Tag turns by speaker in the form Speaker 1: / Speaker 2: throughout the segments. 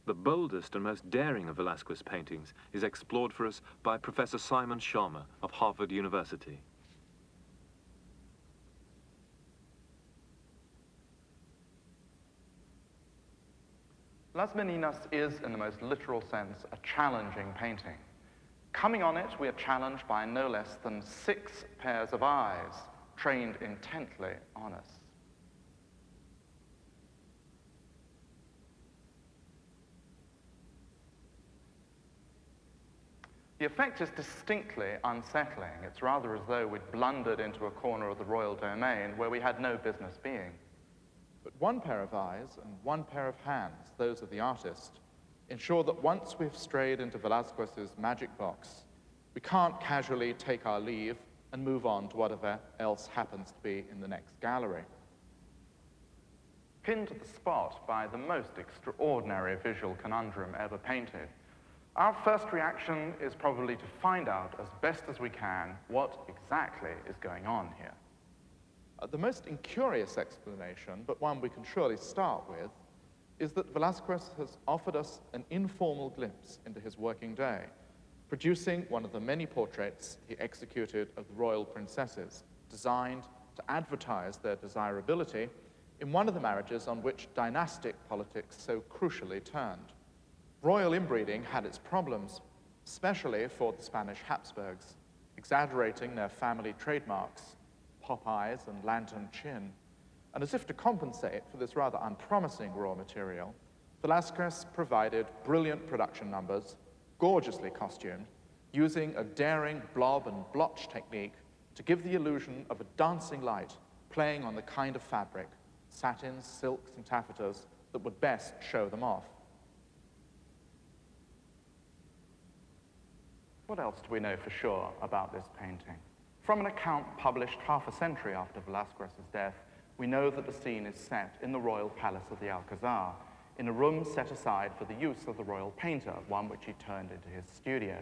Speaker 1: The boldest and most daring of Velázquez paintings is explored for us by Professor Simon Schama of Harvard University.
Speaker 2: Las Meninas is, in the most literal sense, a challenging painting. Coming on it, we are challenged by no less than 6 pairs of eyes, trained intently on us. The effect is distinctly unsettling. It's rather as though we'd blundered into a corner of the royal domain where we had no business being.
Speaker 3: But one pair of eyes and one pair of hands, those of the artist, ensure that once we've strayed into Velázquez's magic box, we can't casually take our leave and move on to whatever else happens to be in the next gallery.
Speaker 2: Pinned to the spot by the most extraordinary visual conundrum ever painted, our first reaction is probably to find out as best as we can what exactly is going on here.
Speaker 3: The most incurious explanation, but one we can surely start with, is that Velázquez has offered us an informal glimpse into his working day, producing one of the many portraits he executed of the royal princesses, designed to advertise their desirability in one of the marriages on which dynastic politics so crucially turned. Royal inbreeding had its problems, especially for the Spanish Habsburgs, exaggerating their family trademarks, pop eyes and lantern chin. And as if to compensate for this rather unpromising raw material, Velázquez provided brilliant production numbers, gorgeously costumed, using a daring blob and blotch technique to give the illusion of a dancing light playing on the kind of fabric, satins, silks, and taffetas that would best show them off.
Speaker 2: What else do we know for sure about this painting? From an account published half a century after Velázquez's death, we know that the scene is set in the royal palace of the Alcazar, in a room set aside for the use of the royal painter, one which he turned into his studio.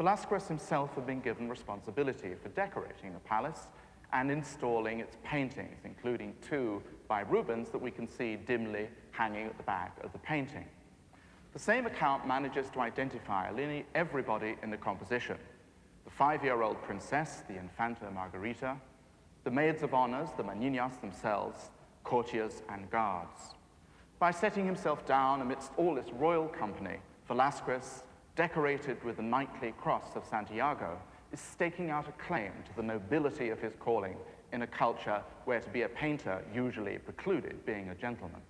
Speaker 2: Velázquez himself had been given responsibility for decorating the palace and installing its paintings, including 2 by Rubens that we can see dimly hanging at the back of the painting. The same account manages to identify nearly everybody in the composition: the 5-year-old princess, the Infanta Margarita, the maids of honors, the Meninas themselves, courtiers and guards. By setting himself down amidst all this royal company, Velázquez, decorated with the knightly cross of Santiago, is staking out a claim to the nobility of his calling in a culture where to be a painter usually precluded being a gentleman.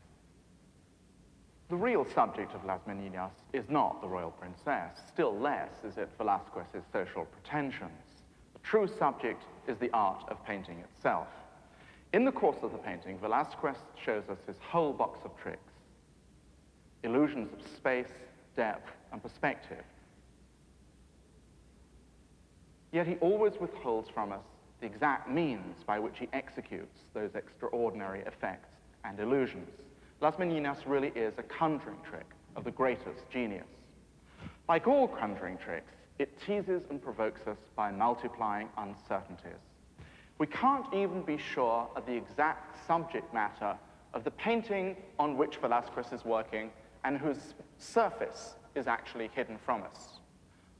Speaker 2: The real subject of Las Meninas is not the royal princess, still less is it Velázquez's social pretensions. The true subject is the art of painting itself. In the course of the painting, Velázquez shows us his whole box of tricks: illusions of space, depth, and perspective. Yet he always withholds from us the exact means by which he executes those extraordinary effects and illusions. Las Meninas really is a conjuring trick of the greatest genius. Like all conjuring tricks, it teases and provokes us by multiplying uncertainties. We can't even be sure of the exact subject matter of the painting on which Velázquez is working and whose surface is actually hidden from us.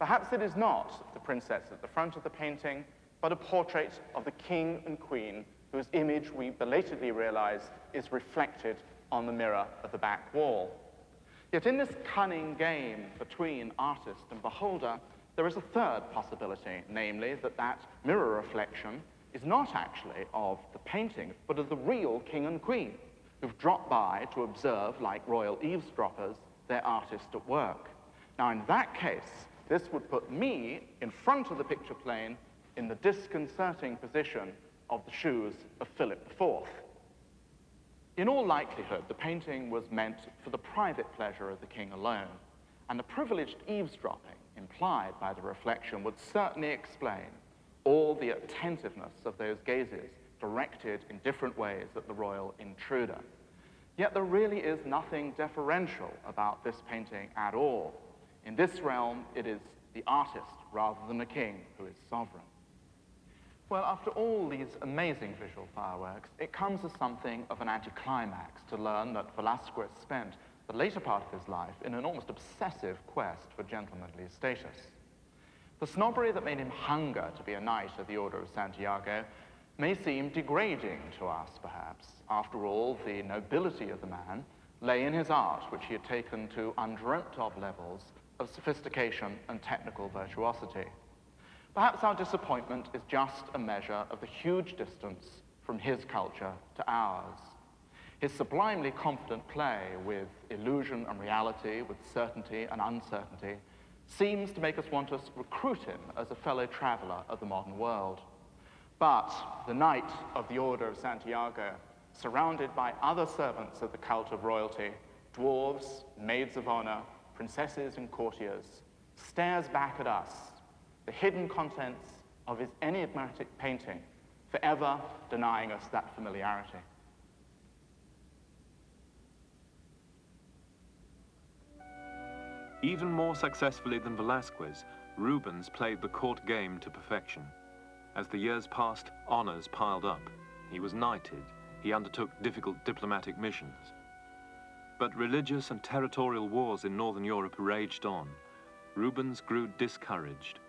Speaker 2: Perhaps it is not the princess at the front of the painting, but a portrait of the king and queen whose image we belatedly realize is reflected on the mirror of the back wall. Yet in this cunning game between artist and beholder, there is a third possibility, namely that mirror reflection is not actually of the painting, but of the real king and queen, who've dropped by to observe, like royal eavesdroppers, their artist at work. Now, in that case, this would put me in front of the picture plane in the disconcerting position of the shoes of Philip IV. In all likelihood, the painting was meant for the private pleasure of the king alone, and the privileged eavesdropping implied by the reflection would certainly explain all the attentiveness of those gazes directed in different ways at the royal intruder. Yet there really is nothing deferential about this painting at all. In this realm, it is the artist rather than the king who is sovereign. Well, after all these amazing visual fireworks, it comes as something of an anticlimax to learn that Velázquez spent the later part of his life in an almost obsessive quest for gentlemanly status. The snobbery that made him hunger to be a knight of the Order of Santiago may seem degrading to us, perhaps. After all, the nobility of the man lay in his art, which he had taken to undreamt-of levels of sophistication and technical virtuosity. Perhaps our disappointment is just a measure of the huge distance from his culture to ours. His sublimely confident play with illusion and reality, with certainty and uncertainty, seems to make us want to recruit him as a fellow traveler of the modern world. But the knight of the Order of Santiago, surrounded by other servants of the cult of royalty, dwarves, maids of honor, princesses and courtiers, stares back at us, the hidden contents of his enigmatic painting, forever denying us that familiarity.
Speaker 1: Even more successfully than Velázquez, Rubens played the court game to perfection. As the years passed, honors piled up. He was knighted. He undertook difficult diplomatic missions. But religious and territorial wars in Northern Europe raged on. Rubens grew discouraged.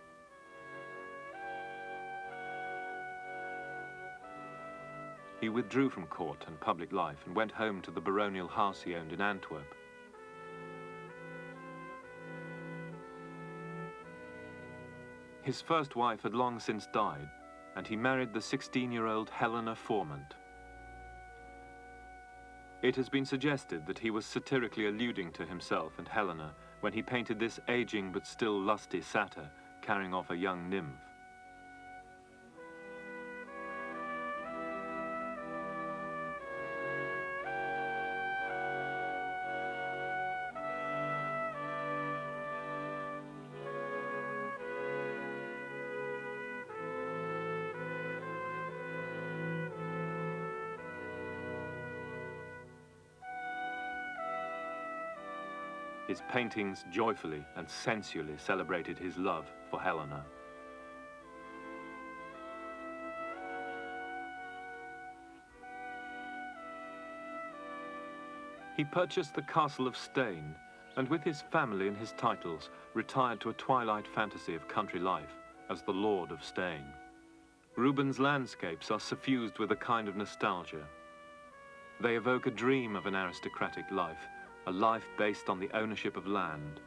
Speaker 1: He withdrew from court and public life and went home to the baronial house he owned in Antwerp. His first wife had long since died, and he married the 16-year-old Helena Formant. It has been suggested that he was satirically alluding to himself and Helena when he painted this aging but still lusty satyr carrying off a young nymph. His paintings joyfully and sensually celebrated his love for Helena. He purchased the castle of Stein, and with his family and his titles, retired to a twilight fantasy of country life as the Lord of Stein. Rubens' landscapes are suffused with a kind of nostalgia. They evoke a dream of an aristocratic life, a life based on the ownership of land.